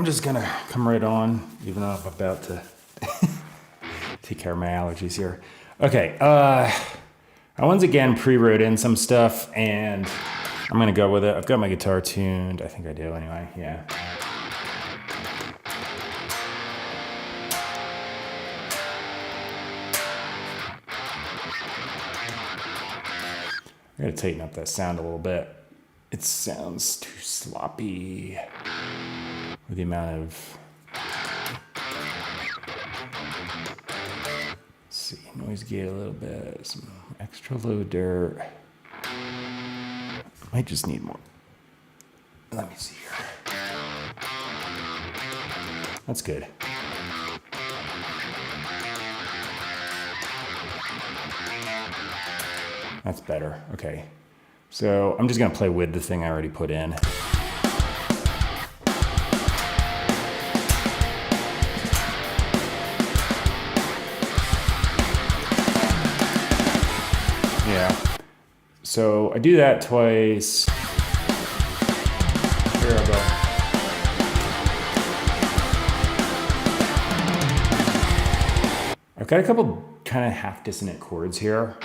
I'm just gonna come right on, even though I'm about to take care of my allergies here. Okay, I once again pre-wrote in some stuff, and I'm gonna go with it. I've got my guitar tuned. I think I do anyway, yeah. I gotta tighten up that sound a little bit. It sounds too sloppy with the amount of, let's see, noise gate a little bit, some extra low dirt. Might just need more. Let me see here. That's good. That's better. Okay. So I'm just going to play with the thing I already put in. Yeah. So I do that twice. Here I go. I've got a couple kind of half dissonant chords here.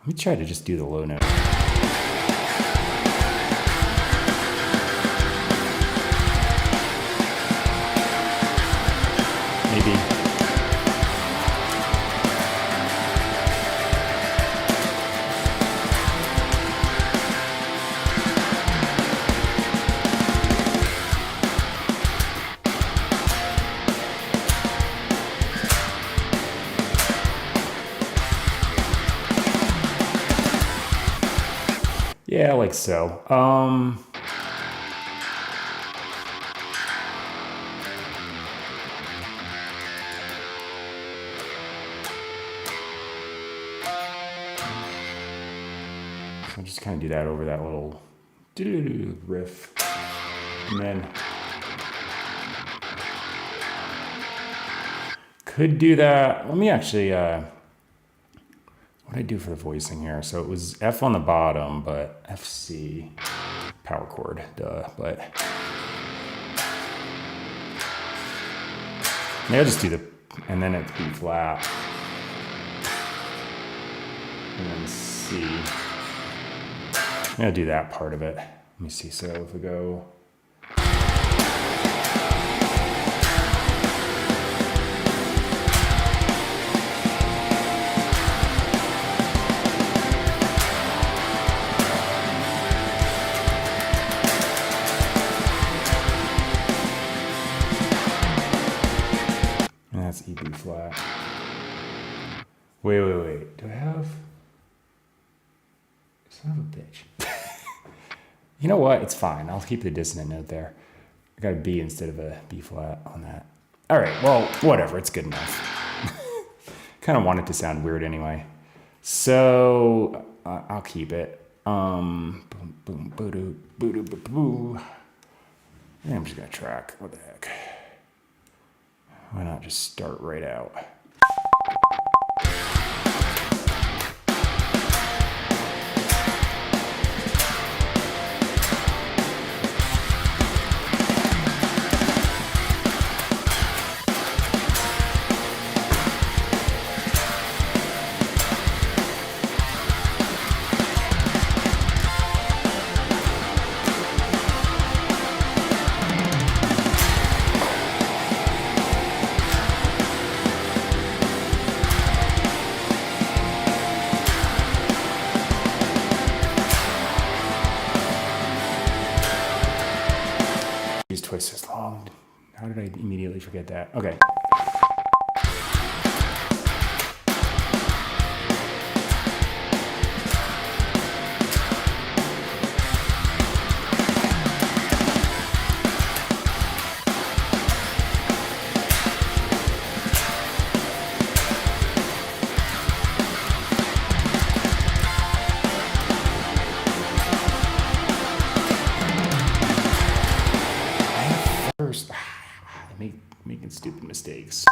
Let me try to just do the low note. Maybe. Yeah, like so. So just kind of do that over that little riff, and then could do that. Let me actually. What did I do for the voicing here? So it was F on the bottom, but F C, power chord, duh. But maybe I'll just do the, and then it's B flat, and then C. I'm gonna do that part of it. Let me see. So if we go. That's E, B flat. Wait. Do I have? Son of a bitch. You know what? It's fine. I'll keep the dissonant note there. I got a B instead of a B flat on that. All right. Well, whatever. It's good enough. Kind of want it to sound weird anyway. So I'll keep it. Boom, boom, boo-doo, boo-doo, boo-boo. And I'm just gonna track. What the heck? Why not just start right out? Twice as long. How did I immediately forget that? Okay. Making stupid mistakes.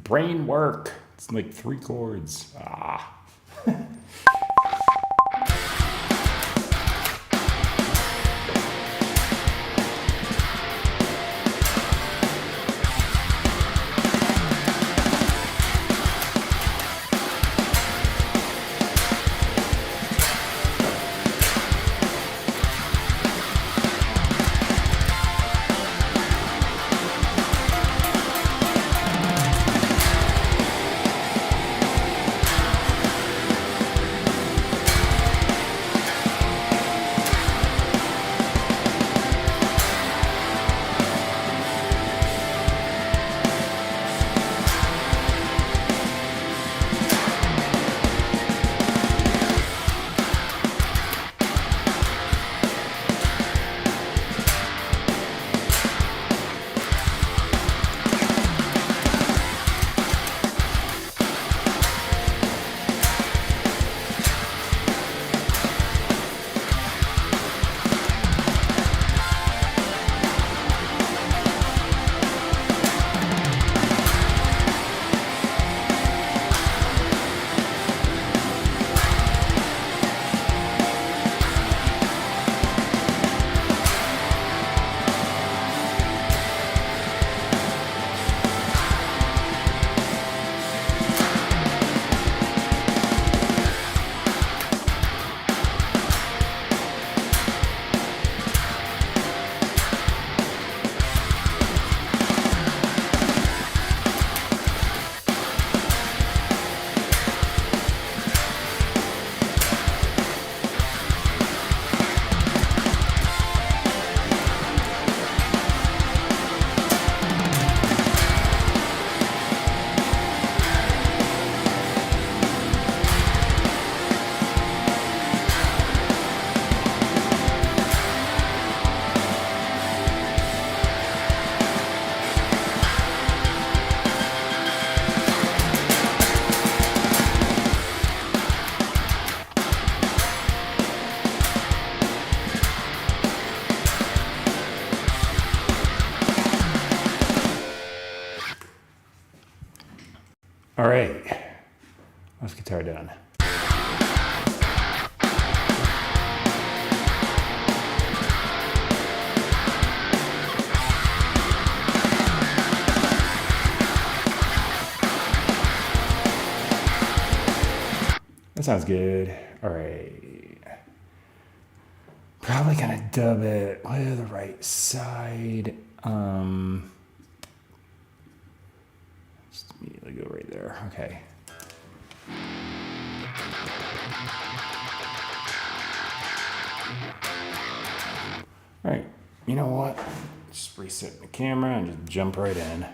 Brain work. It's like 3 chords. Ah. All right. Let's guitar done. That sounds good. All right. Probably gonna dub it with the right side. Just immediately go right there. Okay. All right. You know what? Just reset the camera and just jump right in.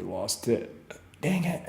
Lost it. Dang it.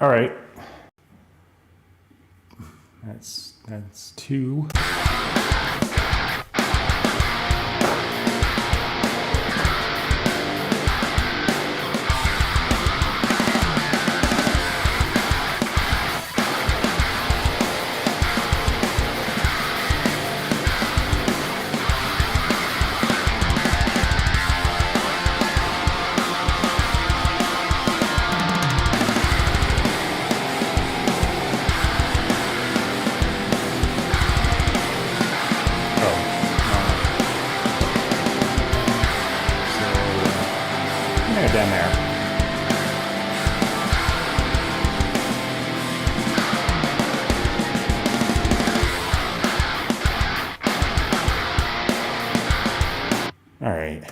All right. That's two. Down there. All right.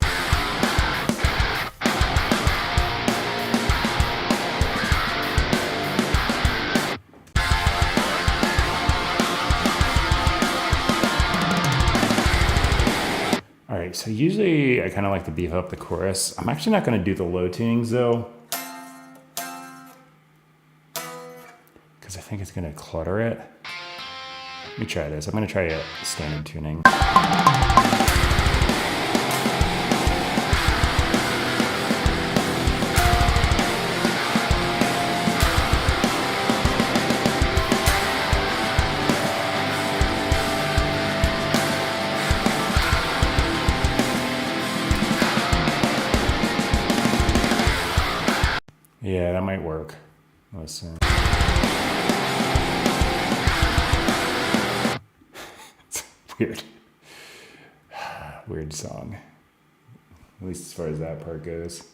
All right, so usually I kind of like to beef up the chorus. I'm actually not going to do the low tunings though, because I think it's going to clutter it. Let me try this. I'm going to try a standard tuning. Yeah, that might work. Listen. It's weird. Weird song. At least as far as that part goes.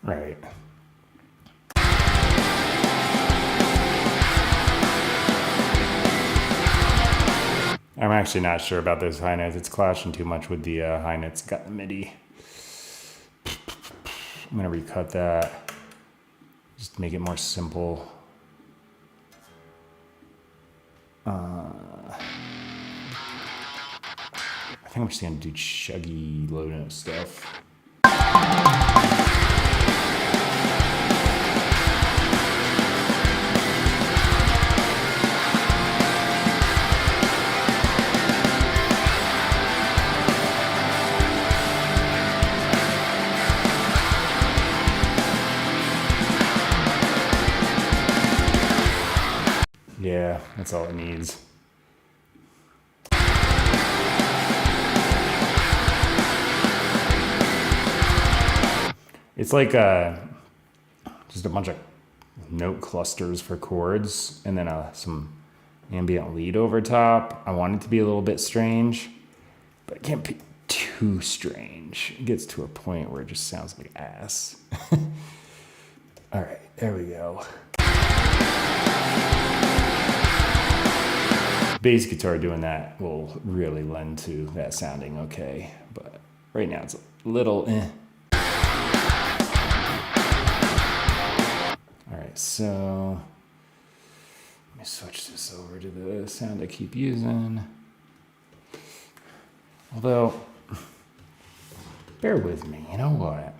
Right. I'm actually not sure about those high notes. It's clashing too much with the high notes. Got the MIDI. I'm gonna recut that. Just make it more simple. I think I'm just gonna do chuggy low note stuff. Yeah, that's all it needs. It's like just a bunch of note clusters for chords and then some ambient lead over top. I want it to be a little bit strange, but it can't be too strange. It gets to a point where it just sounds like ass. All right, there we go. Bass guitar doing that will really lend to that sounding okay, but right now it's a little eh. All right, so let me switch this over to the sound I keep using. Although, bear with me, you know what?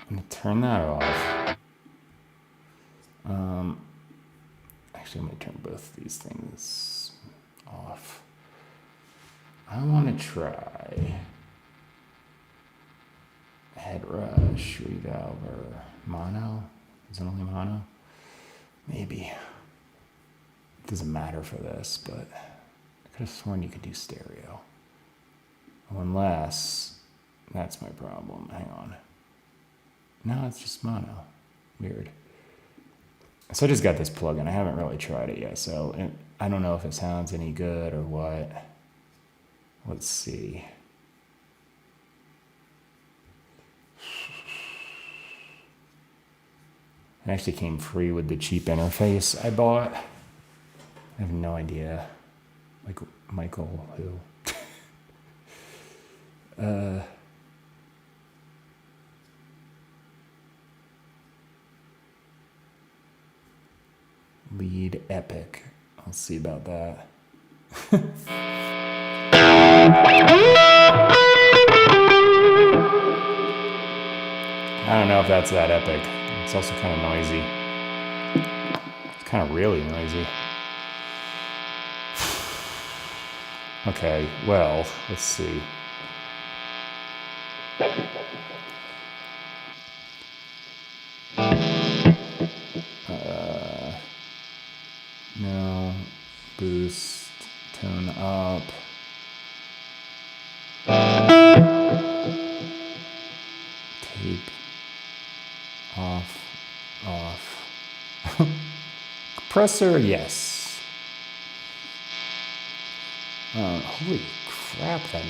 I'm gonna turn that off. Actually, I'm gonna turn both these things off. I want to try head rush, revalve, or mono. Is it only mono? Maybe. It doesn't matter for this, but I could have sworn you could do stereo. Unless that's my problem. Hang on. No, it's just mono. Weird. So I just got this plugin. I haven't really tried it yet, so I don't know if it sounds any good or what. Let's see. It actually came free with the cheap interface I bought. I have no idea. Like Michael who? Lead epic. I'll see about that. I don't know if that's that epic. It's also kind of noisy. It's kind of really noisy. Okay, well, let's see. No, boost, tone up. Tape, off. Compressor, yes. Holy crap, that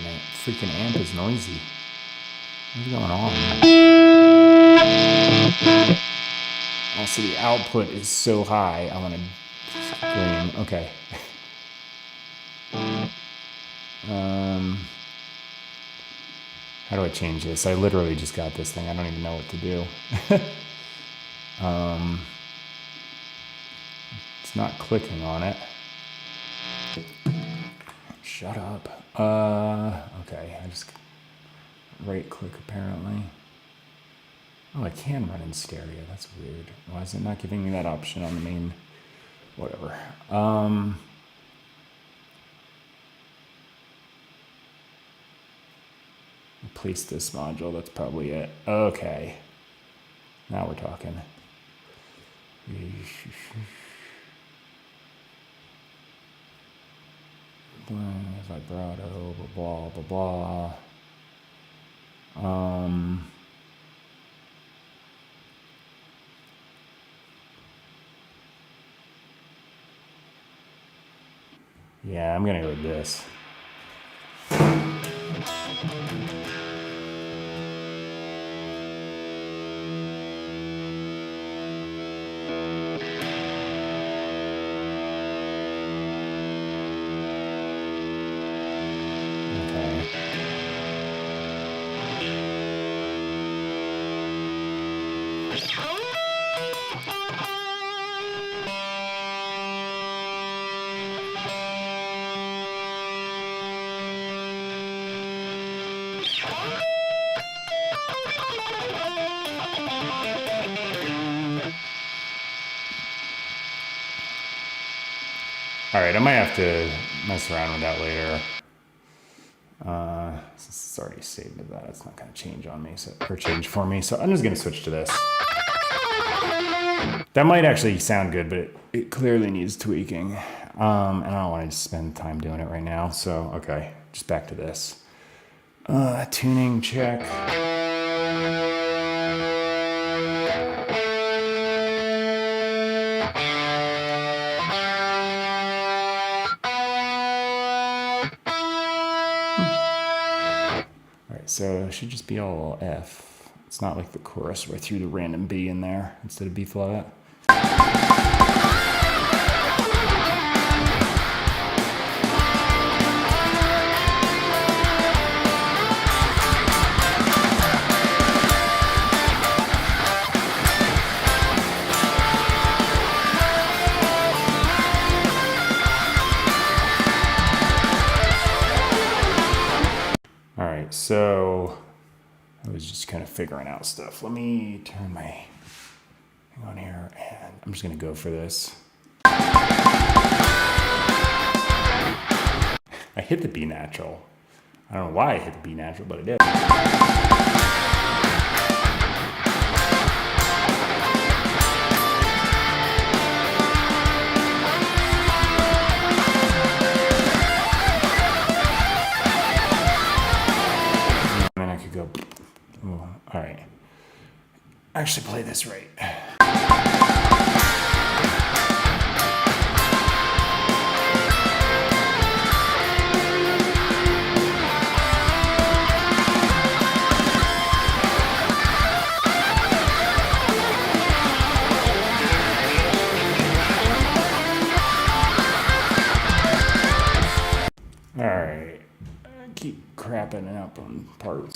freaking amp is noisy. What's going on? Also, the output is so high, I want to scream. Okay. How do I change this? I literally just got this thing. I don't even know what to do. It's not clicking on it. Shut up. Okay, I just right click apparently. Oh, I can run in stereo. That's weird. Why is it not giving me that option on the main? Whatever. Replace this module. That's probably it. Okay. Now we're talking. Vibrato, blah, blah, blah, blah. Yeah, I'm gonna go with this. All right, I might have to mess around with that later. Since it's already saved to that, it's not going to change on me, or change for me. So I'm just going to switch to this. That might actually sound good, but it clearly needs tweaking. And I don't want to spend time doing it right now. So, okay, just back to this. Tuning check. So it should just be all F. It's not like the chorus where I threw the random B in there instead of B flat. So I was just kind of figuring out stuff. Let me turn my thing on here, and I'm just going to go for this. I hit the B natural. I don't know why I hit the B natural, but I did. All right. Actually play this right. keep crapping up on parts.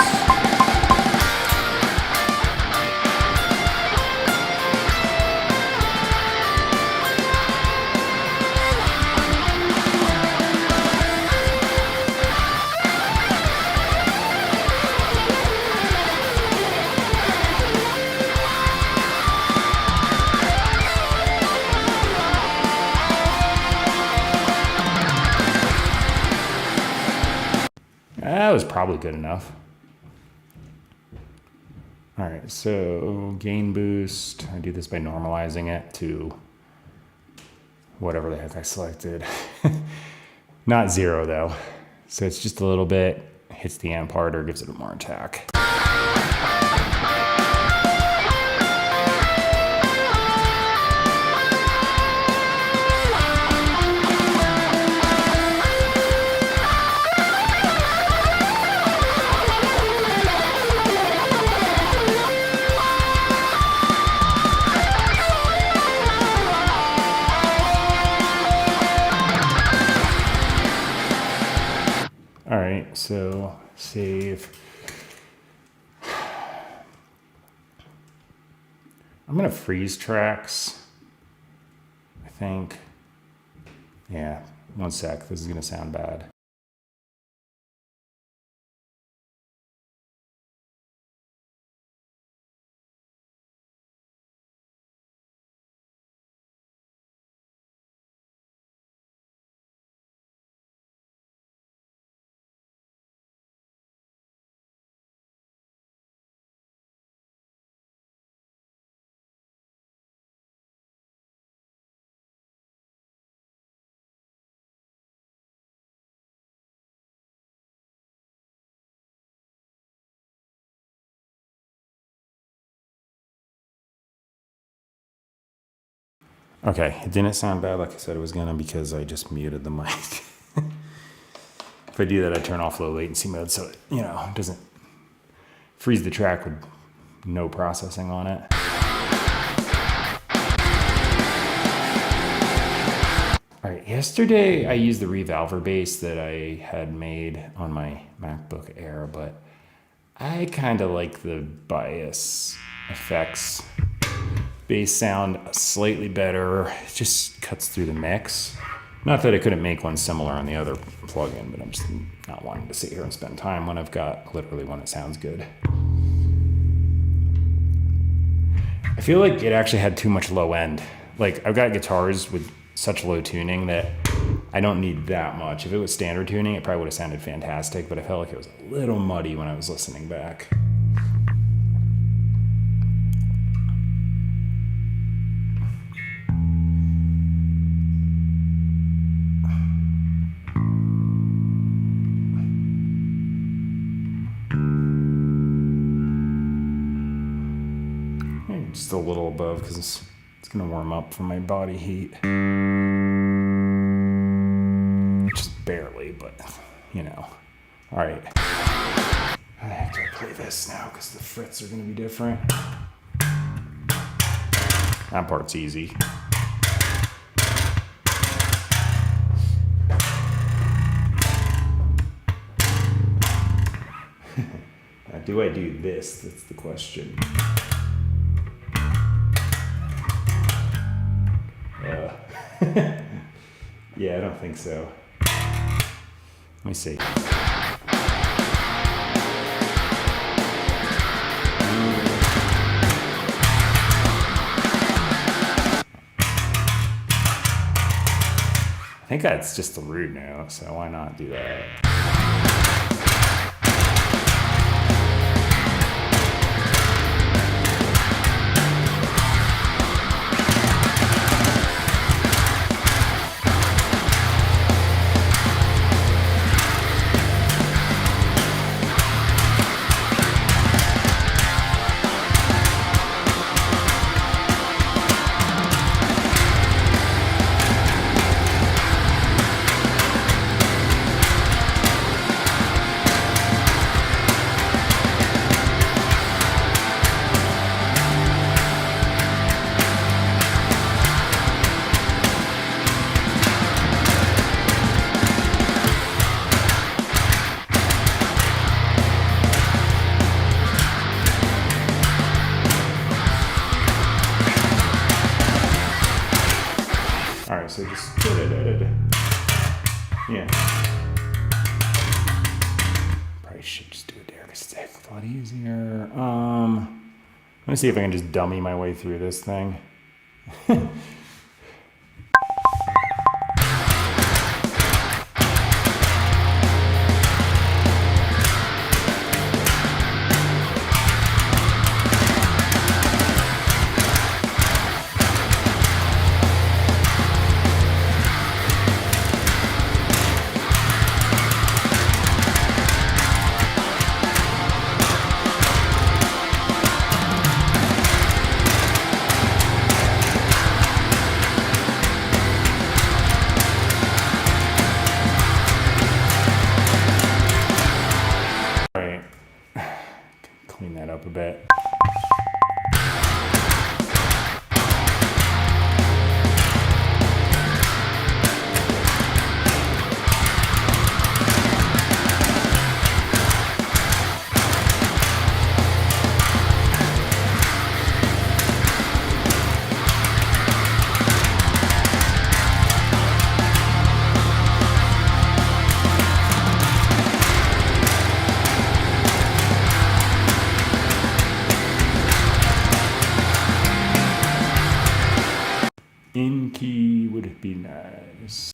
That was probably good enough. All right, so gain boost. I do this by normalizing it to whatever the heck I selected. Not 0 though. So it's just a little bit, hits the amp harder, gives it more attack. All right, so save. I'm gonna freeze tracks, I think. Yeah, one sec, this is gonna sound bad. Okay, it didn't sound bad like I said it was gonna because I just muted the mic. If I do that, I turn off low latency mode so it, it doesn't freeze the track with no processing on it. All right, yesterday I used the Revolver bass that I had made on my MacBook Air, but I kind of like the Bias Effects bass sound slightly better. It just cuts through the mix. Not that I couldn't make one similar on the other plugin, but I'm just not wanting to sit here and spend time when I've got literally one that sounds good. I feel like it actually had too much low end. Like, I've got guitars with such low tuning that I don't need that much. If it was standard tuning, it probably would have sounded fantastic, but I felt like it was a little muddy when I was listening back. Just a little above because it's going to warm up from my body heat. Just barely, but All right. I have to play this now because the frets are going to be different. That part's easy. Now, do I do this? That's the question. Yeah, I don't think so. Let me see. I think that's just the root note, so why not do that? right, so just yeah. Probably should just do it there because it's a lot easier. Let me see if I can just dummy my way through this thing. Clean that up a bit. In key would be nice.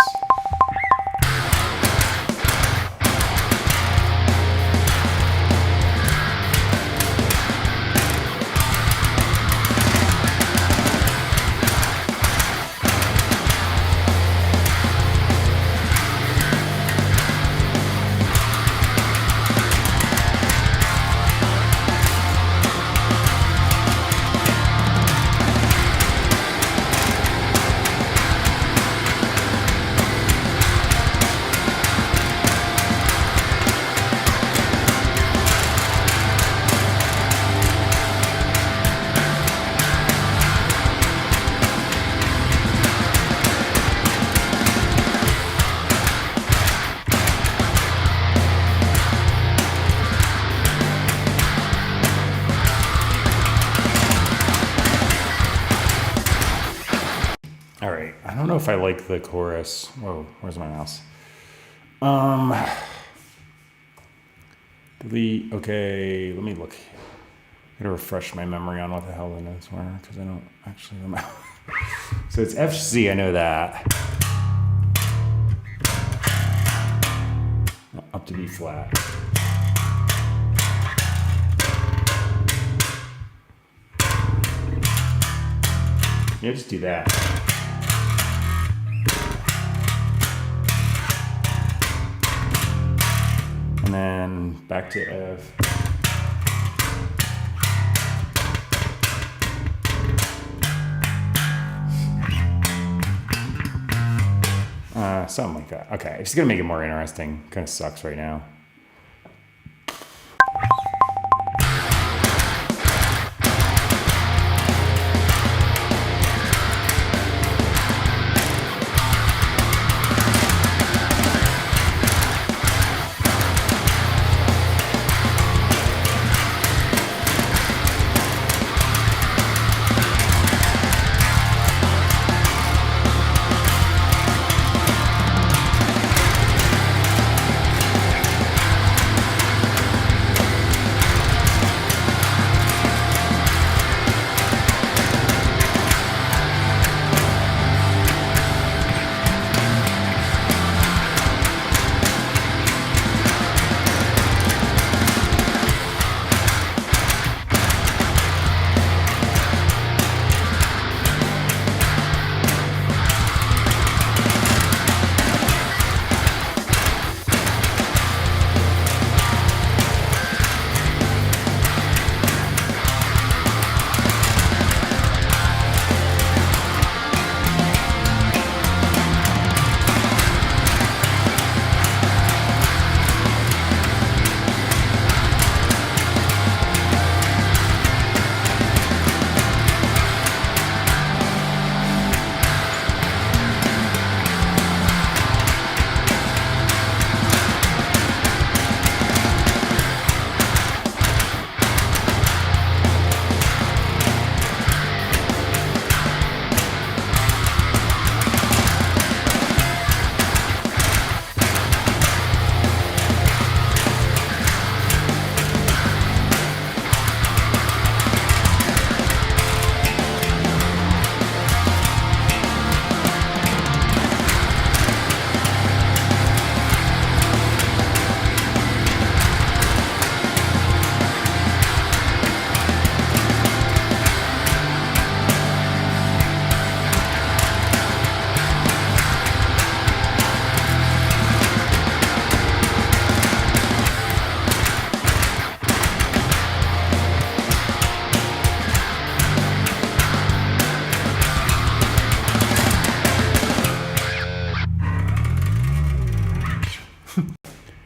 All right, I don't know if I like the chorus. Whoa, where's my mouse? Delete, okay, let me look. I gotta refresh my memory on what the hell the notes were, because I don't actually remember. So it's F, C, I know that. Up to B flat. Yeah, just do that. And then back to F. Something like that. Okay, it's gonna make it more interesting. Kind of sucks right now.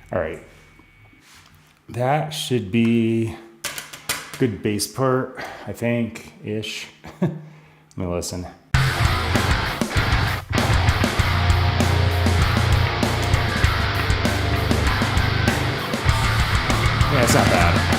All right. That should be good bass part, I think, ish. Let me listen. Yeah, it's not bad.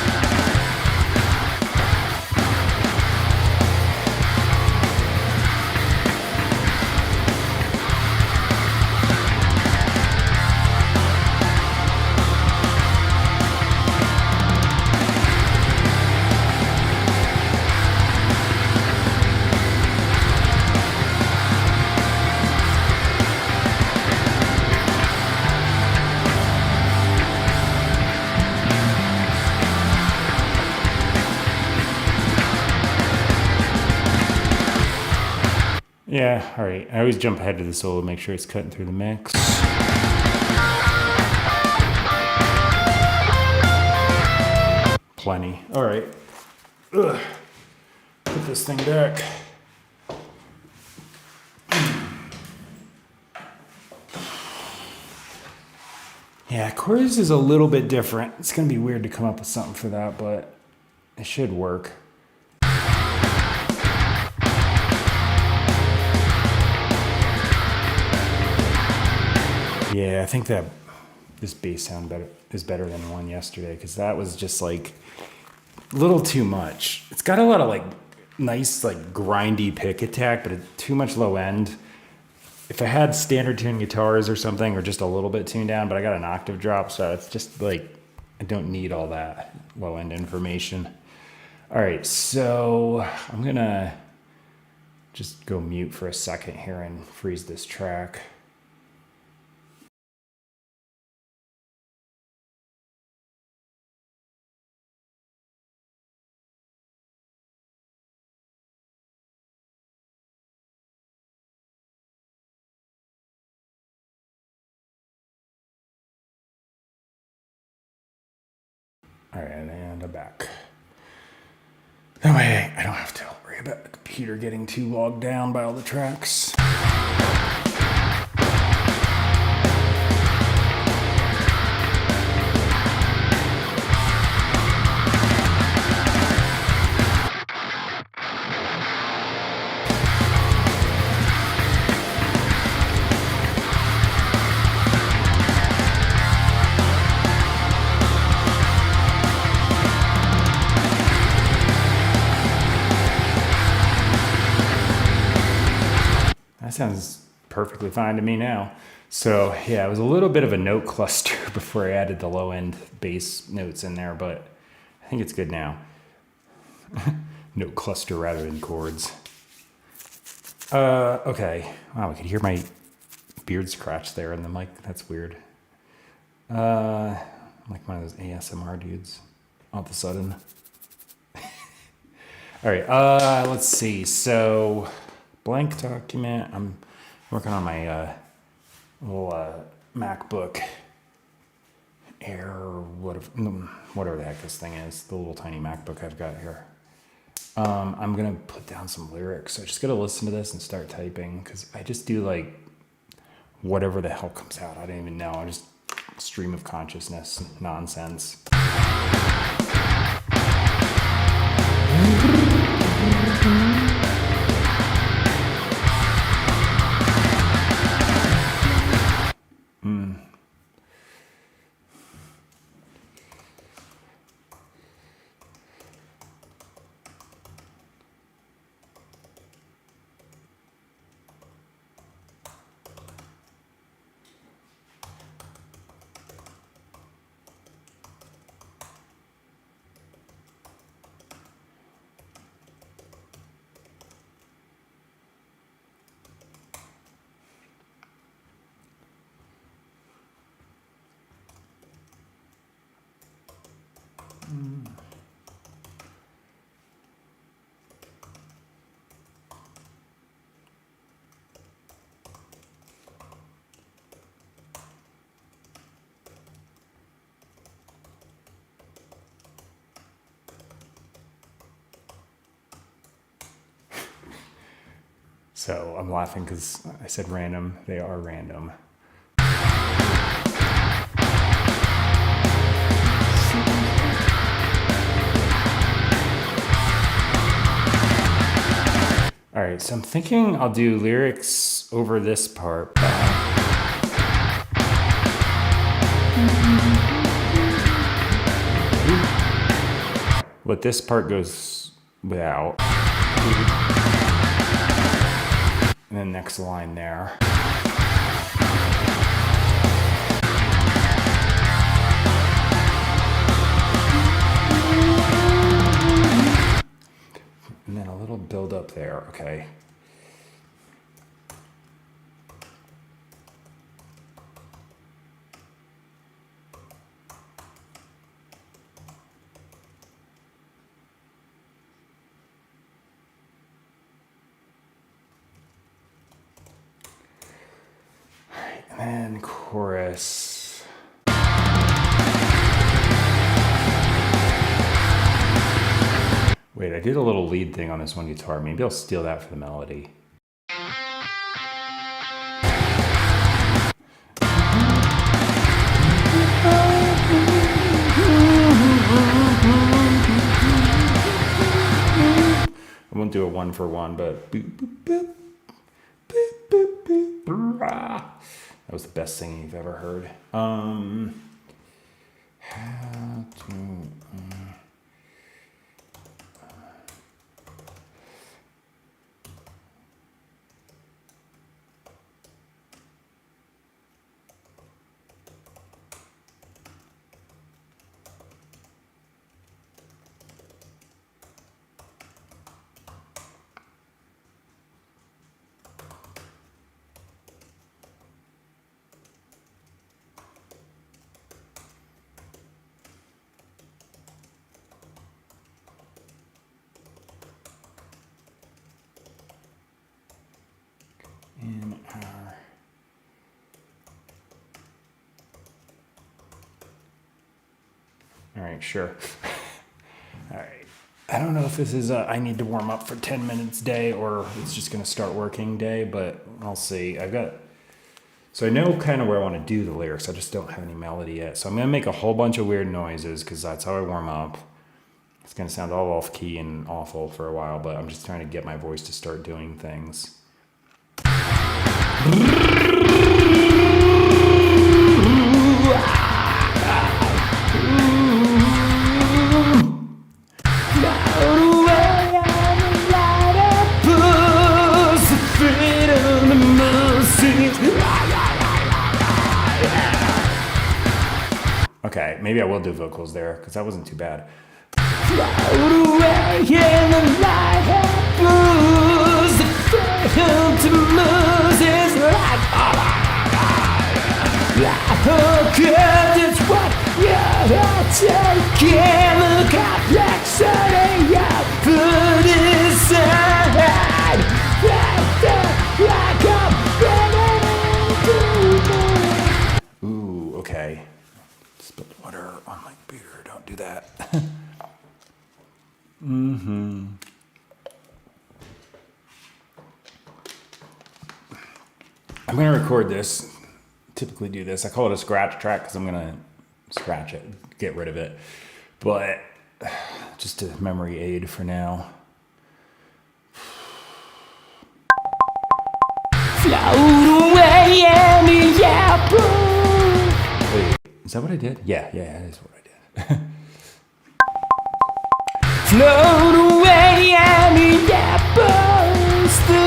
Yeah, all right. I always jump ahead to the solo, make sure it's cutting through the mix. Plenty. All right. Ugh. Put this thing back. Yeah, chorus is a little bit different. It's going to be weird to come up with something for that, but it should work. Yeah, I think that this bass sound is better than the one yesterday, because that was just like a little too much. It's got a lot of like nice like grindy pick attack, but too much low end. If I had standard tuned guitars or something, or just a little bit tuned down, but I got an octave drop, so it's just like I don't need all that low end information. All right, so I'm gonna just go mute for a second here and freeze this track. All right, and I'm back. That way I don't have to worry about the computer getting too logged down by all the tracks. That sounds perfectly fine to me now. So yeah, it was a little bit of a note cluster before I added the low end bass notes in there, but I think it's good now. Note cluster rather than chords. Okay. Wow, I could hear my beard scratch there in the mic. That's weird. I'm like one of those ASMR dudes all of a sudden. All right, let's see. So blank document. I'm working on my little MacBook Air or whatever the heck this thing is, the little tiny MacBook I've got here. I'm gonna put down some lyrics. So I just gotta listen to this and start typing, because I just do like whatever the hell comes out. I don't even know. I just stream of consciousness nonsense. So I'm laughing because I said random. They are random. right, so I'm thinking I'll do lyrics over this part. But this part goes without. And then next line there. And then a little build up there, okay. All right, and then chorus. Wait, I did a little lead thing on this one guitar. Maybe I'll steal that for the melody. I won't do a one for one, but boop, boop, boop, boop, boop, boop, brah. That was the best singing you've ever heard. How to in our all right, sure. All right. I don't know if this is a I need to warm up for 10 minutes day or it's just going to start working day, but I'll see. So I know kind of where I want to do the lyrics. I just don't have any melody yet. So I'm going to make a whole bunch of weird noises because that's how I warm up. It's going to sound all off key and awful for a while, but I'm just trying to get my voice to start doing things. Okay, maybe I will do vocals there because that wasn't too bad. Ooh, okay. Spilled water on my beer. Don't do that. I'm going to record this. Typically do this. I call it a scratch track because I'm going to scratch it, get rid of it. But just a memory aid for now. Float away in the apple. Wait, is that what I did? Yeah, that is what I did. Float away in the apples, the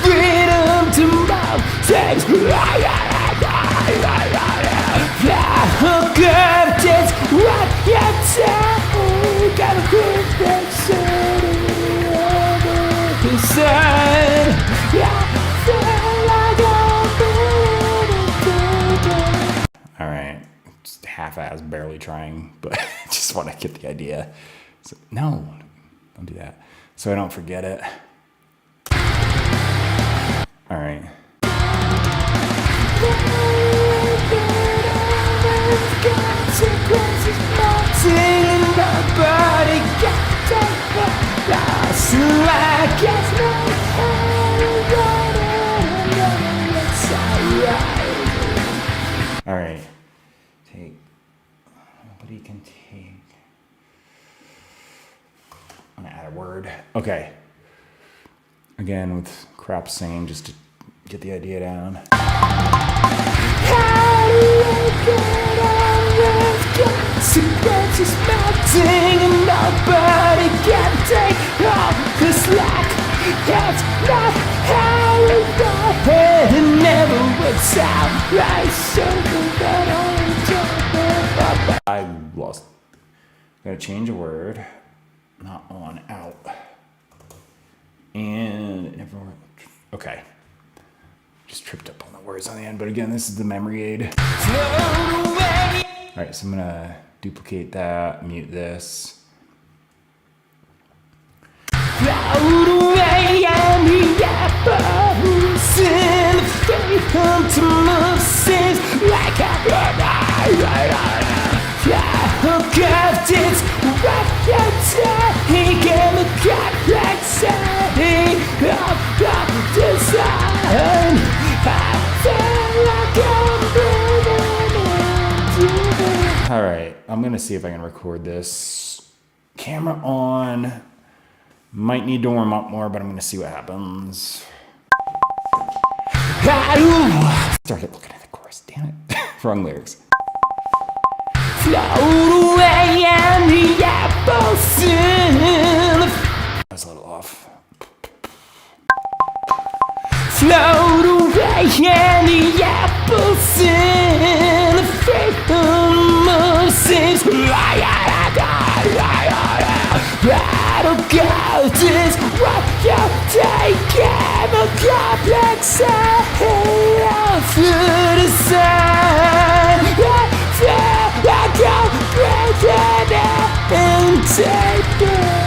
freedom to mountains. That's what you take. Gotta quit that side. All right, just half-ass, barely trying, but just want to get the idea. So, no, don't do that. So I don't forget it. All right. All right. Take. Nobody can take. I'm gonna add a word. Okay. Again, with crap singing just to get the idea down. Secrets is melting and nobody can take all the slack. That's not how it goes. It never works out right. So I lost. Gotta change a word. Not on, out. And it never worked. Okay. Just tripped up on the words on the end, but again, this is the memory aid. Alright, so I'm gonna duplicate that, mute this. Float away and the apples in the freedom to move sings like a it's what you take and the complexity of design. I feel like I'm alright, I'm gonna see if I can record this. Camera on. Might need to warm up more, but I'm gonna see what happens. Started looking at the chorus, damn it. Wrong lyrics. Float away and the apples in the... That was a little off. Float away and the apples in the freedom of sings. Battle goes is what you take and the complexity of the design. I go breaking it and take it.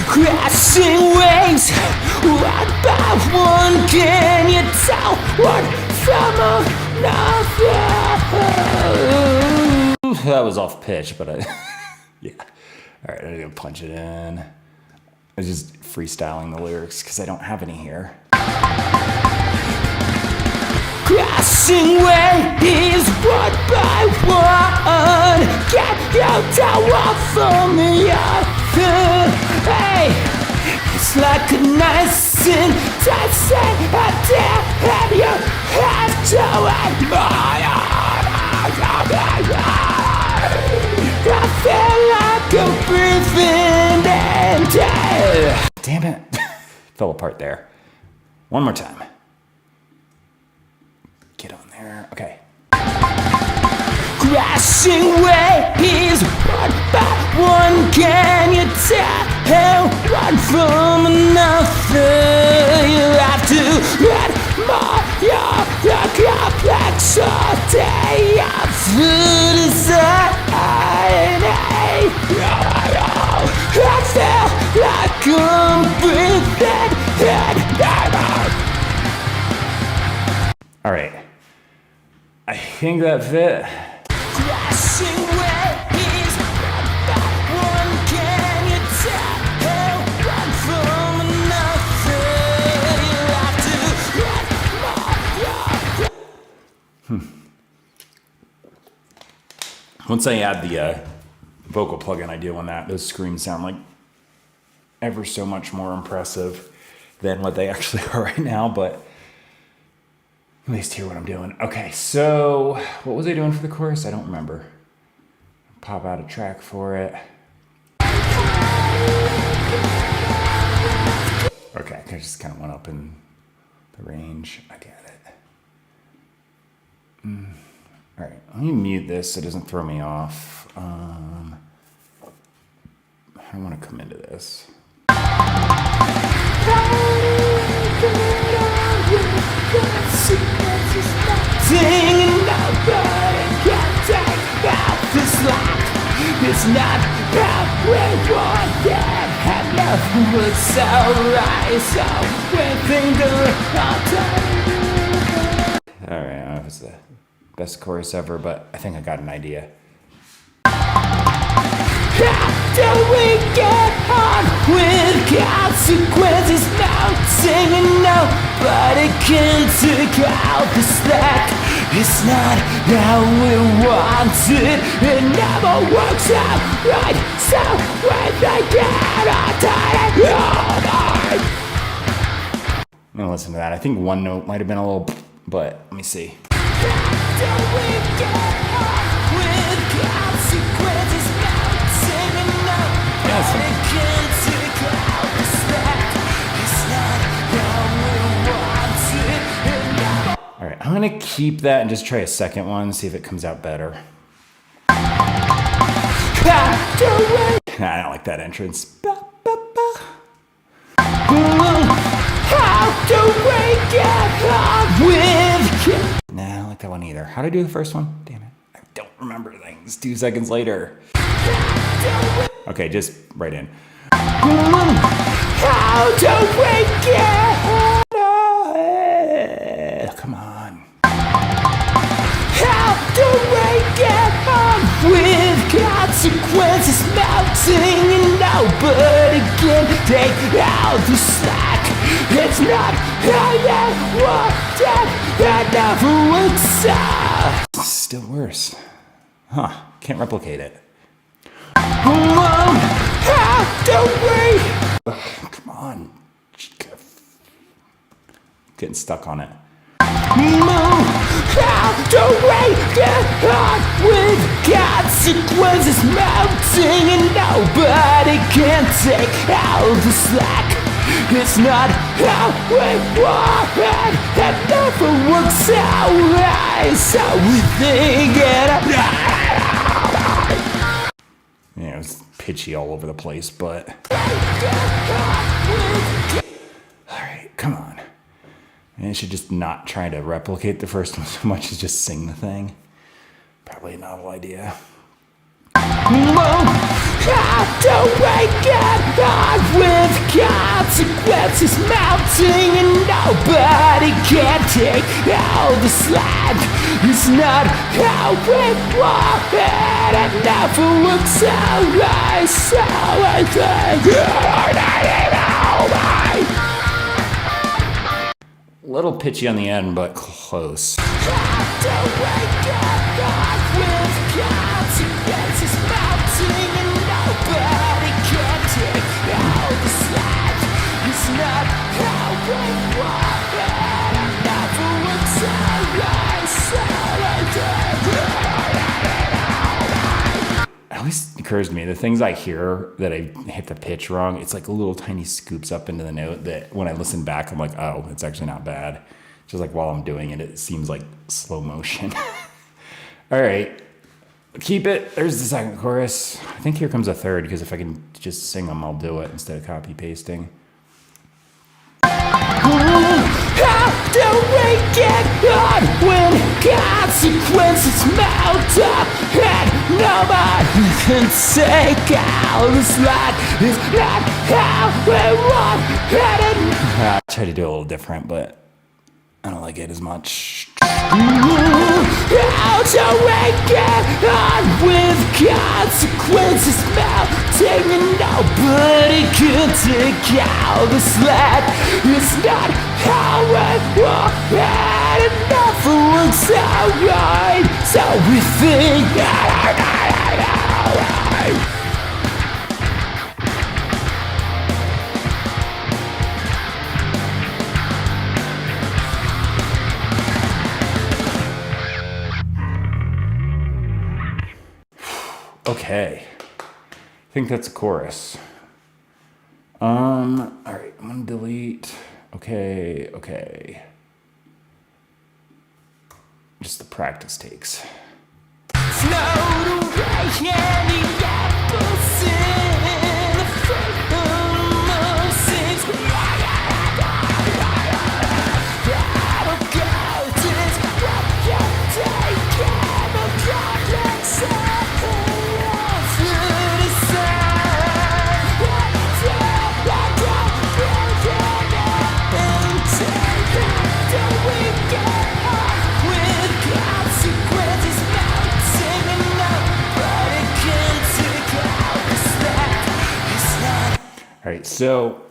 Crashing waves, one by one, can you tell one from another? That was off pitch, but yeah. All right, I'm gonna punch it in. I was just freestyling the lyrics because I don't have any here. Crashing waves, one by one, can you tell one from the other? Hey, it's like a nice enticing idea, and you have to admire. I feel like I'm breathing in. Damn it. Fell apart there. One more time. Get on there. Okay. Crashing waves, one by one, can you tell one from another? You have to admire the complexity of the design. I feel like I'm breathing in. All right. I think that fit. Crashing waves, one by one, can you tell one from another? You have to Once I add the vocal plugin I do on that, those screams sound like ever so much more impressive than what they actually are right now, but at least hear what I'm doing. Okay, so what was I doing for the chorus? I don't remember. Pop out a track for it. Okay, I just kind of went up in the range. I get it. All right, let me mute this so it doesn't throw me off. I want to come into this. It's not how we wanted, and nothing looks so right, so we think Alright, I don't know if it's the best chorus ever, but I think I got an idea. do we get on with consequences mounting and nobody can take out the slack? It's not how we want it. It never works out right. So when they get on tired, I'm gonna listen to that. I think one note might have been a little, but let me see. All right, I'm gonna keep that and just try a second one, see if it comes out better. I don't like that entrance. How do we get on with? Nah, I don't like that one either. How did I do the first one? Damn it. I don't remember things. 2 seconds later. Okay, just right in. How do we get on? Come on. How do we get on with consequences mounting and nobody can take out the slack? It's not how you want it, it never works out. Still worse. Huh, can't replicate it. How do we? Come on. Getting stuck on it. How do we get on with consequences mounting and nobody can take out the slack? It's not how we want it, it never works out right, so we think it. Yeah, it was pitchy all over the place, but. Alright, come on. And I should just not try to replicate the first one so much as just sing the thing. Probably a novel idea. How do we get on with consequences mounting and nobody can take out the slack? It's not how we want it, it never works out right, so I think little pitchy on the end, but close. How do we get on with consequences mounting and nobody can take out the slack? It's not how we want it, it never works out right, so it always occurs to me, the things I hear that I hit the pitch wrong, it's like a little tiny scoops up into the note that when I listen back, I'm like, oh, it's actually not bad. Just like while I'm doing it, it seems like slow motion. All right, keep it. There's the second chorus. I think here comes a third, because if I can just sing them, I'll do it instead of copy pasting. How do we get on when consequences mount up and nobody can take out the slack? It's not how we want it. I try to do it a little different, but I don't like it as much. How do we get on with consequences mounting and nobody can take out the slack? It's not how we want it, it never works out right, so we think okay, I think that's a chorus. All right, I'm gonna delete. Okay. Just the practice takes. Consequences mounting and nobody can take out the So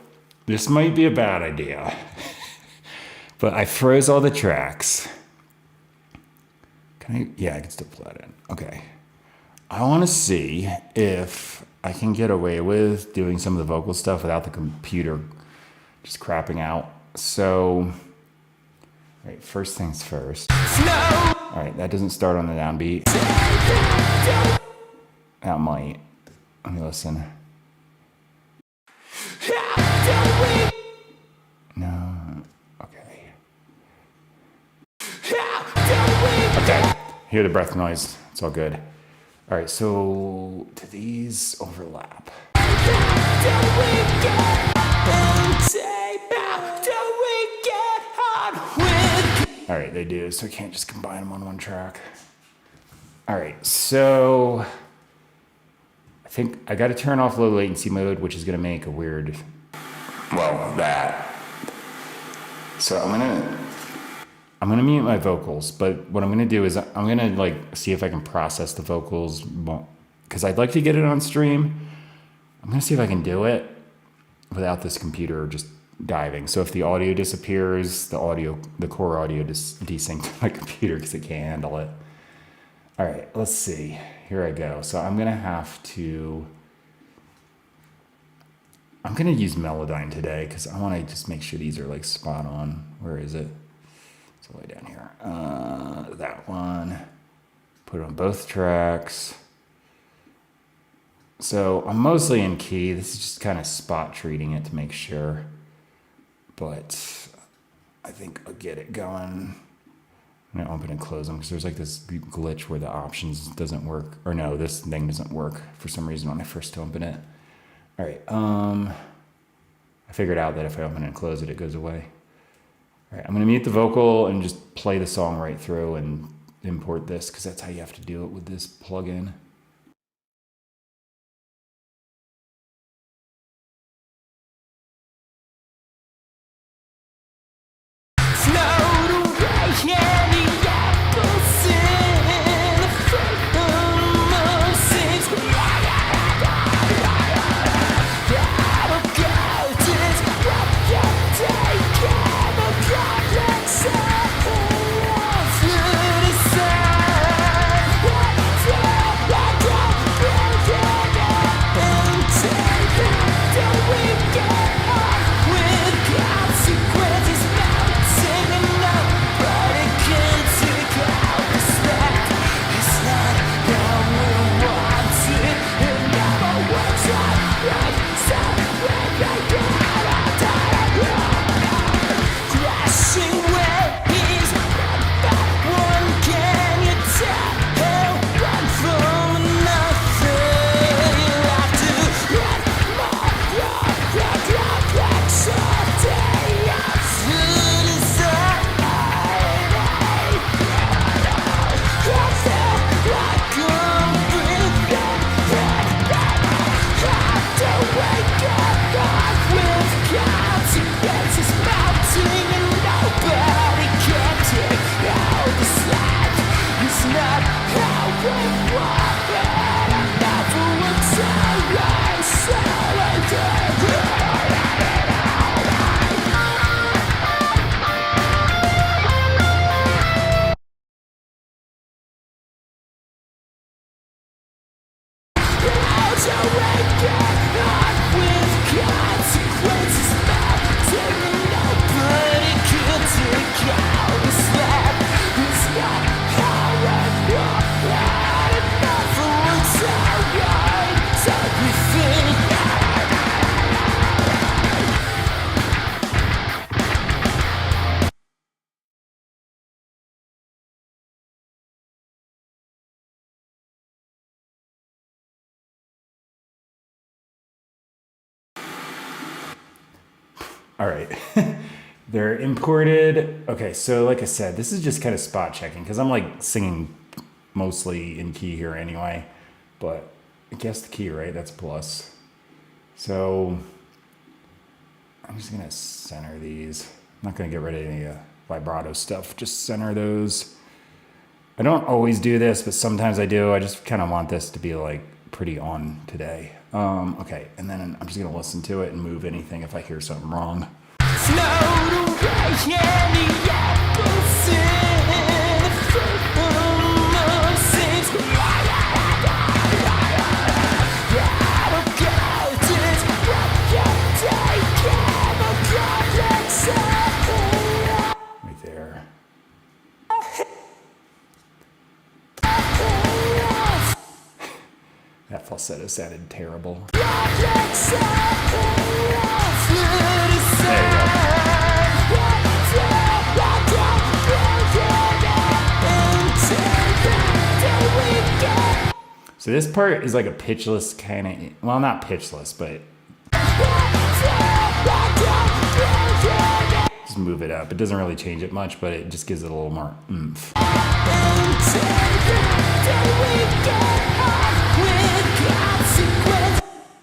this might be a bad idea, but I froze all the tracks. Can I? Yeah, I can still plug that in. Okay. I want to see if I can get away with doing some of the vocal stuff without the computer just crapping out. So, all right, first things first. All right, that doesn't start on the downbeat. That might. Let me listen. No. Okay. Okay. Hear the breath noise. It's all good. All right, so do these overlap? All right, they do, so I can't just combine them on one track. All right, so I think I got to turn off low latency mode, which is going to make a weird, well, that. So I'm gonna mute my vocals, but what I'm gonna do is I'm gonna like see if I can process the vocals, because I'd like to get it on stream. I'm gonna see if I can do it without this computer just diving. So if the audio disappears, the core audio just desynced my computer because it can't handle it. All right, let's see. Here I go. So I'm gonna use Melodyne today because I want to just make sure these are like spot on. Where is it? It's all the way down here. That one. Put it on both tracks. So I'm mostly in key. This is just kind of spot treating it to make sure. But I think I'll get it going. I'm going to open and close them because there's like this glitch where the options doesn't work. Or no, this thing doesn't work for some reason when I first open it. All right. I figured out that if I open and close it, it goes away. All right, I'm going to mute the vocal and just play the song right through and import this because that's how you have to do it with this plugin. All right. They're imported. Okay, so like I said, this is just kind of spot checking because I'm like singing mostly in key here anyway. But I guess the key, right? That's plus. So I'm just going to center these. I'm not going to get rid of any vibrato stuff. Just center those. I don't always do this, but sometimes I do. I just kind of want this to be like pretty on today. Okay, and then I'm just gonna listen to it and move anything if I hear something wrong. Right there. That falsetto sounded terrible. There you go. So this part is like a pitchless kind of, well, not pitchless, but just move it up. It doesn't really change it much, but it just gives it a little more oomph. All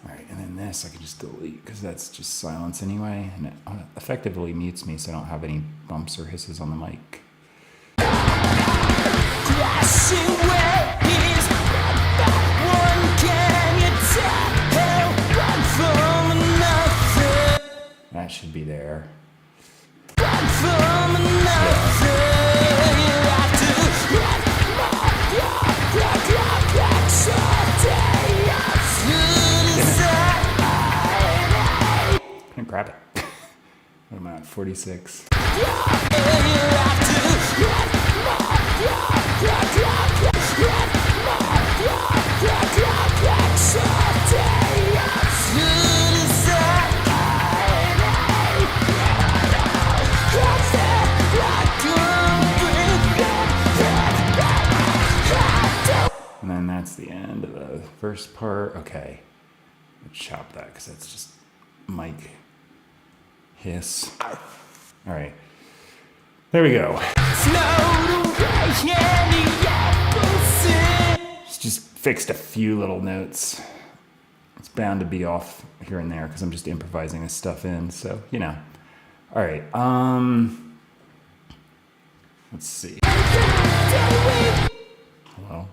right, and then this I can just delete because that's just silence anyway, and it effectively mutes me so I don't have any bumps or hisses on the mic. That should be there. Couldn't grab it. What am I at? 46. And then that's the end of the first part. Okay, let's chop that because that's just mic hiss. All right, there we go. Just fixed a few little notes. It's bound to be off here and there because I'm just improvising this stuff in. So, you know. All right. Let's see. Hello.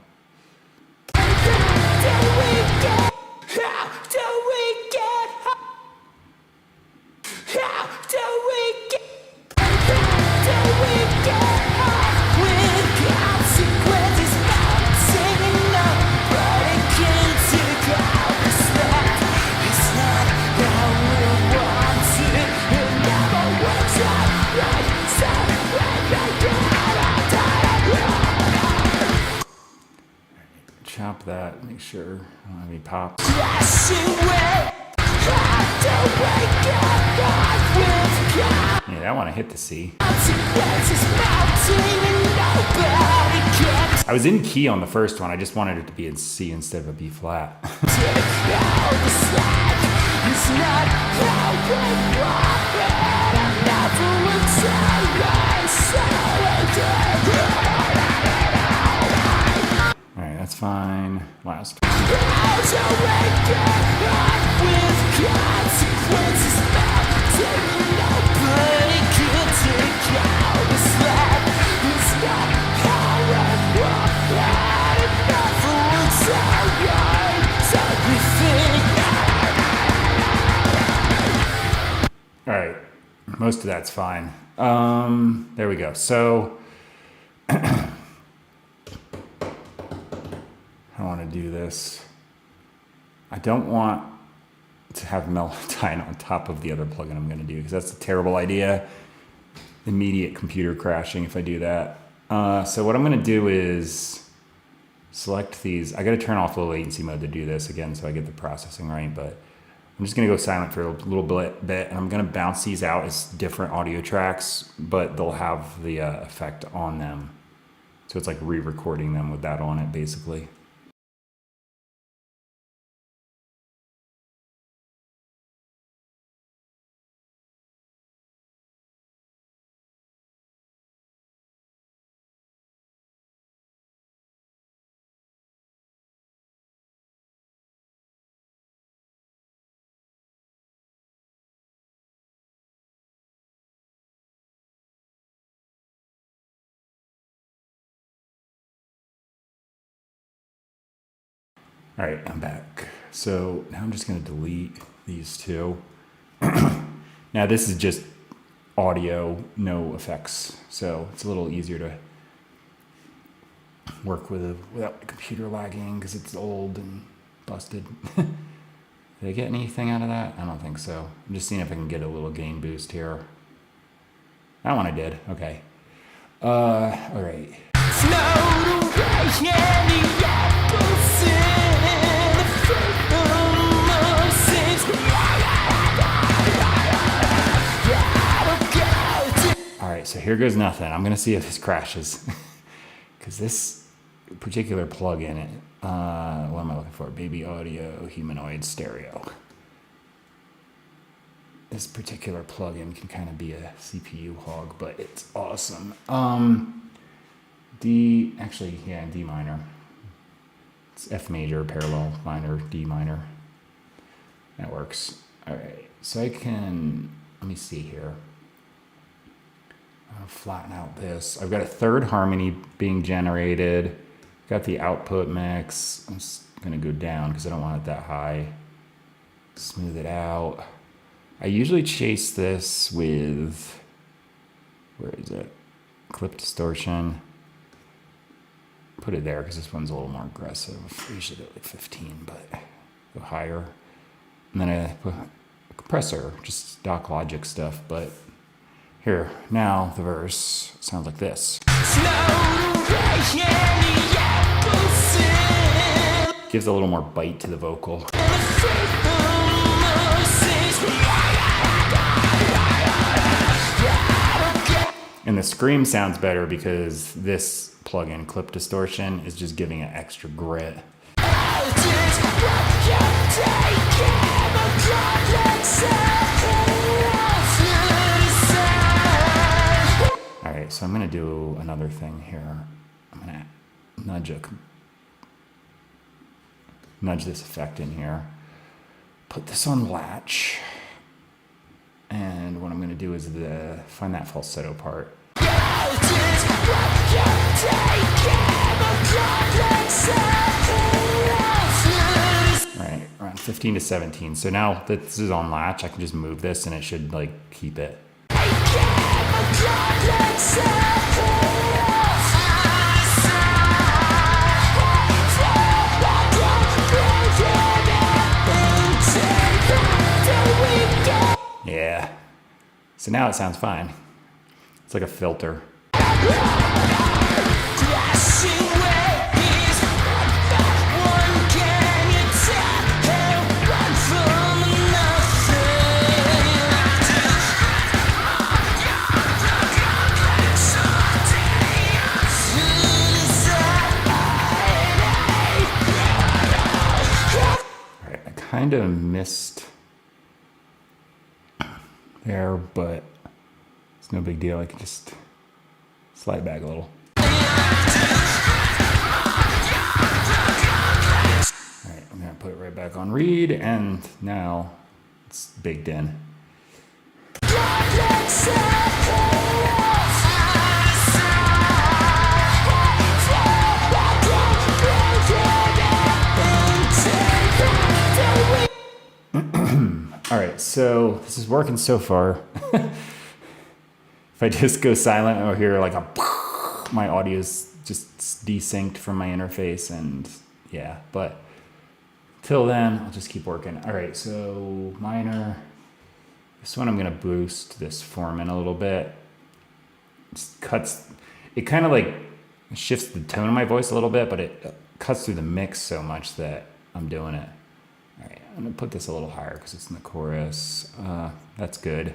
Chop that, make sure I don't have any pops. Yeah, I want to hit the C. I was in key on the first one, I just wanted it to be in C instead of a B flat. Alright, that's fine. Last. Alright, most of that's fine. There we go. So I want to do this. I don't want to have Melodyne on top of the other plugin I'm going to do because that's a terrible idea. Immediate computer crashing if I do that. So what I'm going to do is select these. I got to turn off low latency mode to do this again so I get the processing right, but I'm just going to go silent for a little bit and I'm going to bounce these out as different audio tracks, but they'll have the effect on them. So it's like re-recording them with that on it basically. All right, I'm back. So now I'm just going to delete these two. Now this is just audio, no effects. So it's a little easier to work with without the computer lagging because it's old and busted. Did I get anything out of that? I don't think so. I'm just seeing if I can get a little gain boost here. That one I did. Okay. All right. All right, so here goes nothing. I'm gonna see if this crashes. Because this particular plugin, what am I looking for? Baby Audio Humanoid Stereo. This particular plugin can kind of be a CPU hog, but it's awesome. D minor. It's F major, parallel minor, D minor. That works. All right, so I can, let me see here. I'm gonna flatten out this. I've got a third harmony being generated. Got the output mix. I'm just gonna go down because I don't want it that high. Smooth it out. I usually chase this with, where is it? Clip distortion. Put it there because this one's a little more aggressive. I usually do it like 15, but go higher. And then I put a compressor, just stock Logic stuff, but here, now the verse sounds like this. Gives a little more bite to the vocal. And the scream sounds better because this plugin, Clip Distortion, is just giving it extra grit. All right, so I'm gonna do another thing here. I'm gonna nudge this effect in here. Put this on latch. And what I'm gonna do is find that falsetto part. Right, around 15 to 17. So now that this is on latch, I can just move this and it should like keep it. Yeah. So now it sounds fine. It's like a filter. Alright, I kind of missed there, but it's no big deal. I can just slide back a little. All right, I'm gonna put it right back on read, and now it's baked in. All right, so this is working so far. If I just go silent, I'll hear like my audio's just desynced from my interface, and yeah, but till then, I'll just keep working. All right, so minor. This one I'm gonna boost this form in a little bit. It kind of like shifts the tone of my voice a little bit, but it cuts through the mix so much that I'm doing it. All right, I'm gonna put this a little higher because it's in the chorus. That's good.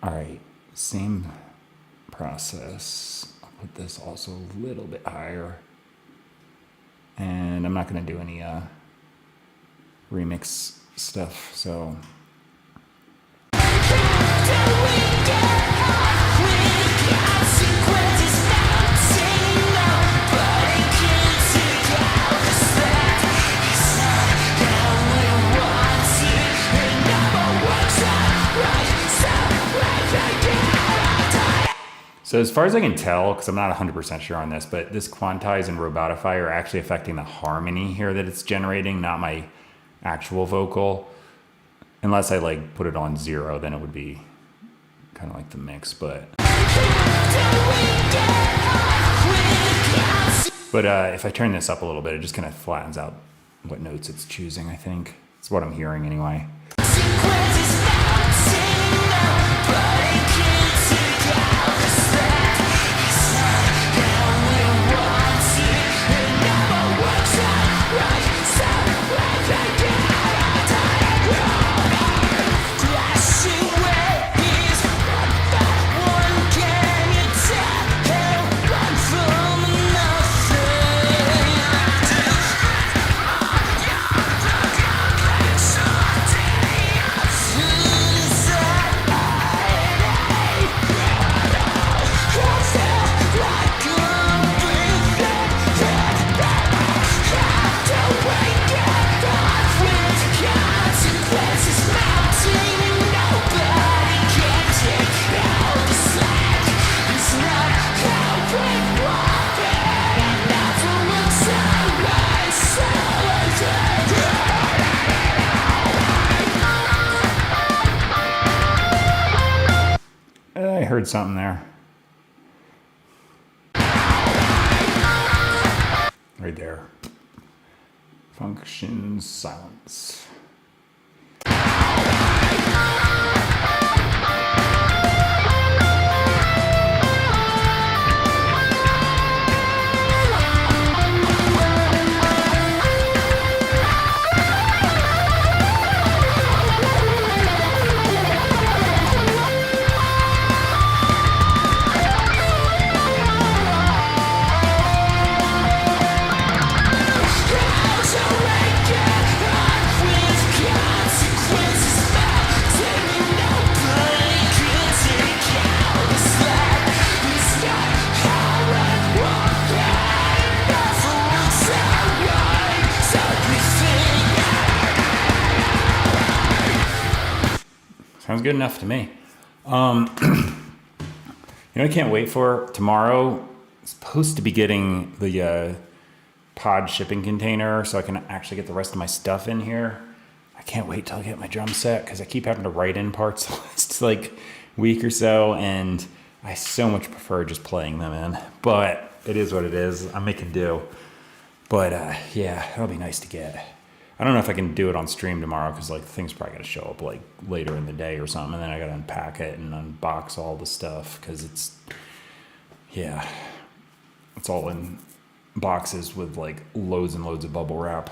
All right, same process. I'll put this also a little bit higher. And I'm not gonna do any remix stuff, so. So as far as I can tell, because I'm not 100% sure on this, but this quantize and robotify are actually affecting the harmony here that it's generating, not my actual vocal. Unless I like put it on 0, then it would be kind of like the mix, but if I turn this up a little bit, it just kind of flattens out what notes it's choosing, I think. It's what I'm hearing anyway. I heard something there. Right there. Function silence. Sounds good enough to me. I can't wait for tomorrow. It's supposed to be getting the pod shipping container so I can actually get the rest of my stuff in here. I can't wait till I get my drum set because I keep having to write in parts the last like week or so, and I so much prefer just playing them in. But it is what it is. I'm making do. But yeah, that'll be nice to get. I don't know if I can do it on stream tomorrow because like the thing's probably got to show up like later in the day or something, and then I got to unpack it and unbox all the stuff because it's all in boxes with like loads and loads of bubble wrap.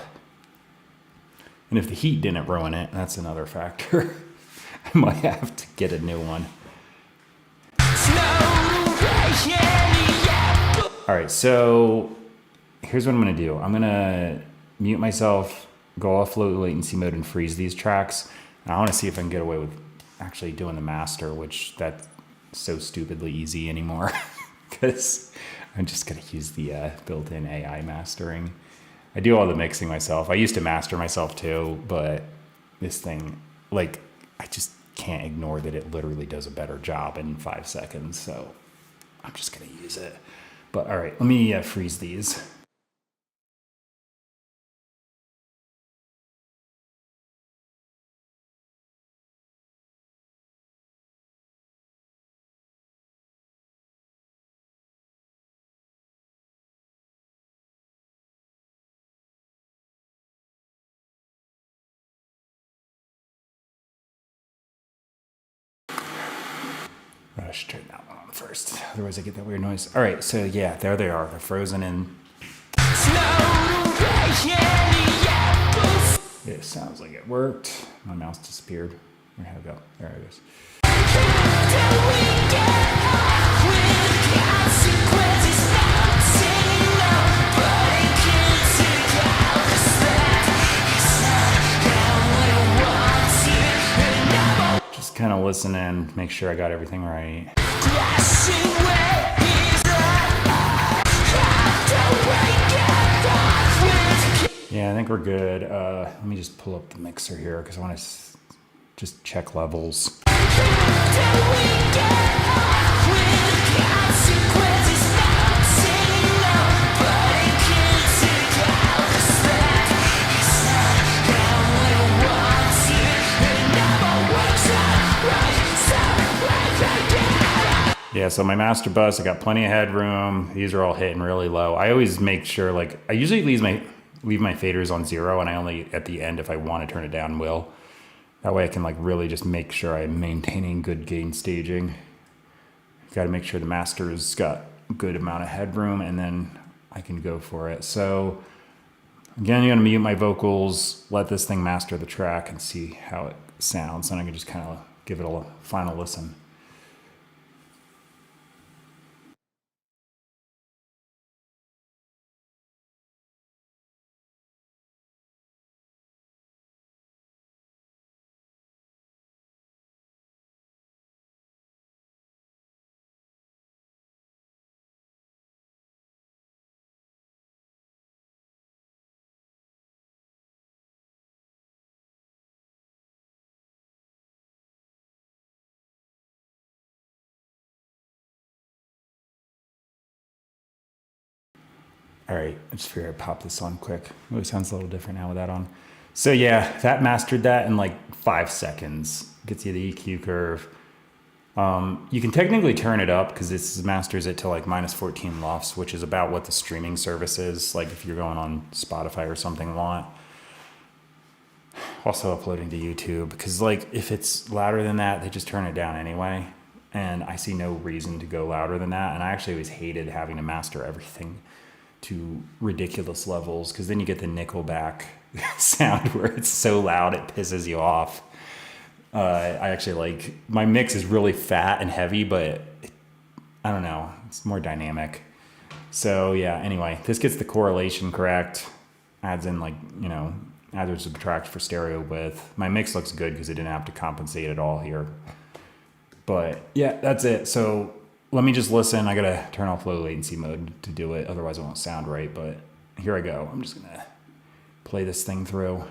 And if the heat didn't ruin it, that's another factor. I might have to get a new one. All right, so here's what I'm gonna do. I'm gonna mute myself, go off low latency mode and freeze these tracks. And I wanna see if I can get away with actually doing the master, which that's so stupidly easy anymore because I'm just gonna use the built-in AI mastering. I do all the mixing myself. I used to master myself too, but this thing, like, I just can't ignore that it literally does a better job in 5 seconds. So I'm just gonna use it. But all right, let me freeze these. I should turn that one on first, otherwise I get that weird noise. All right, so yeah, there they are. They're frozen in. It sounds like it worked. My mouse disappeared. Where'd it go? There it is. Just kind of listen and make sure I got everything right. Yeah, I think we're good. Let me just pull up the mixer here because I want to just check levels. Yeah, so my master bus, I got plenty of headroom. These are all hitting really low. I always make sure, like, I usually leave my faders on 0, and I only, at the end, if I want to turn it down, will. That way I can, like, really just make sure I'm maintaining good gain staging. Got to make sure the master's got a good amount of headroom, and then I can go for it. So, again, you're going to mute my vocals, let this thing master the track, and see how it sounds. And I can just kind of give it a final listen. All right, I just figured I'd pop this on quick. Oh, it sounds a little different now with that on. So yeah, that mastered that in like 5 seconds. Gets you the EQ curve. You can technically turn it up because this masters it to like -14 LUFS, which is about what the streaming service is. Like if you're going on Spotify or something, want. Also uploading to YouTube because like if it's louder than that, they just turn it down anyway. And I see no reason to go louder than that. And I actually always hated having to master everything to ridiculous levels because then you get the Nickelback sound where it's so loud it pisses you off. I actually like my mix is really fat and heavy, but I don't know, it's more dynamic. So yeah, anyway, this gets the correlation correct, adds in like, you know, adds or subtract for stereo width. My mix looks good because it didn't have to compensate at all here. But yeah, that's it. So let me just listen. I gotta turn off low latency mode to do it, otherwise it won't sound right. But here I go. I'm just gonna play this thing through.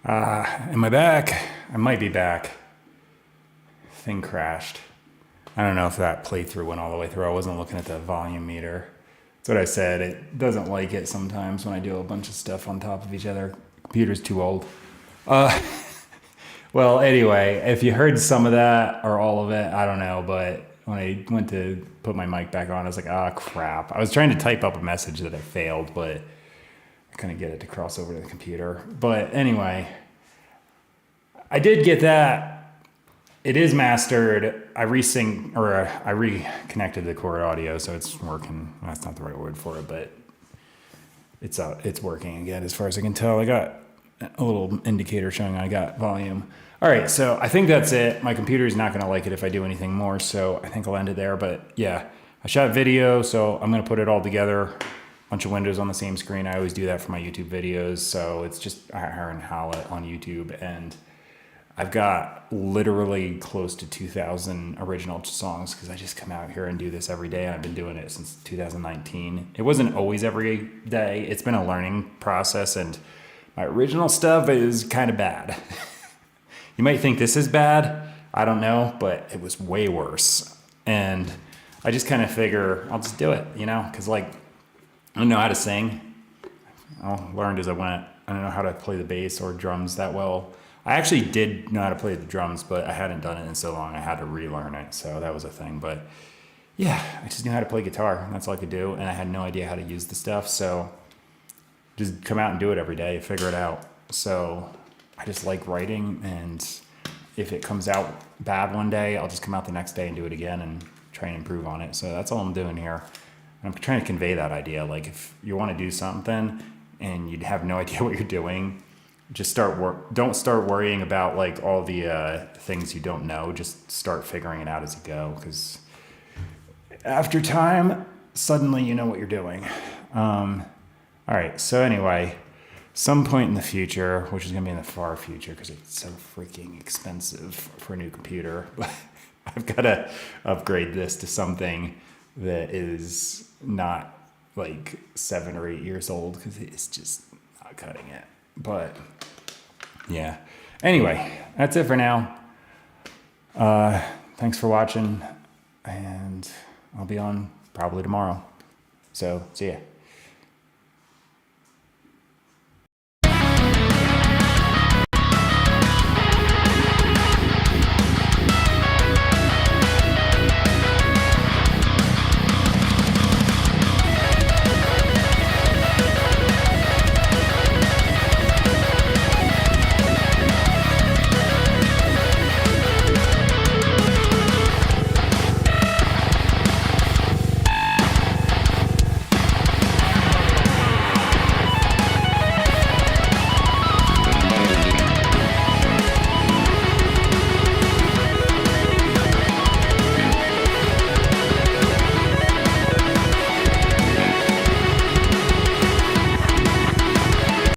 Am I back? I might be back. Thing crashed. I don't know if that playthrough went all the way through. I wasn't looking at the volume meter. That's what I said. It doesn't like it sometimes when I do a bunch of stuff on top of each other. Computer's too old. Well, anyway, if you heard some of that or all of it, I don't know. But when I went to put my mic back on, I was like, ah, crap. I was trying to type up a message that I failed, but I couldn't get it to cross over to the computer. But anyway, I did get that. It is mastered. I reconnected the cord audio, so it's working. That's not the right word for it, but it's working again as far as I can tell. I got a little indicator showing I got volume. All right, so I think that's it. My computer is not going to like it if I do anything more, so I think I'll end it there. But yeah, I shot video, so I'm going to put it all together. Bunch of windows on the same screen. I always do that for my YouTube videos, so it's just Aaron Howlett on YouTube, and I've got literally close to 2,000 original songs because I just come out here and do this every day. And I've been doing it since 2019. It wasn't always every day. It's been a learning process, and my original stuff is kind of bad. You might think this is bad. I don't know, but it was way worse. And I just kind of figure I'll just do it, because I don't know how to sing. I learned as I went. I don't know how to play the bass or drums that well. I actually did know how to play the drums, but I hadn't done it in so long. I had to relearn it, so that was a thing. But yeah, I just knew how to play guitar. That's all I could do, and I had no idea how to use the stuff. So just come out and do it every day, figure it out. So I just like writing, and if it comes out bad one day, I'll just come out the next day and do it again and try and improve on it. So that's all I'm doing here. I'm trying to convey that idea. Like if you want to do something and you have no idea what you're doing, just don't start worrying about like all the things you don't know. Just start figuring it out as you go, because after time, suddenly you know what you're doing. All right, so anyway, some point in the future, which is going to be in the far future because it's so freaking expensive for a new computer, but I've got to upgrade this to something that is not like 7 or 8 years old, because it's just not cutting it. But yeah, anyway, that's it for now. Thanks for watching, and I'll be on probably tomorrow. So see ya.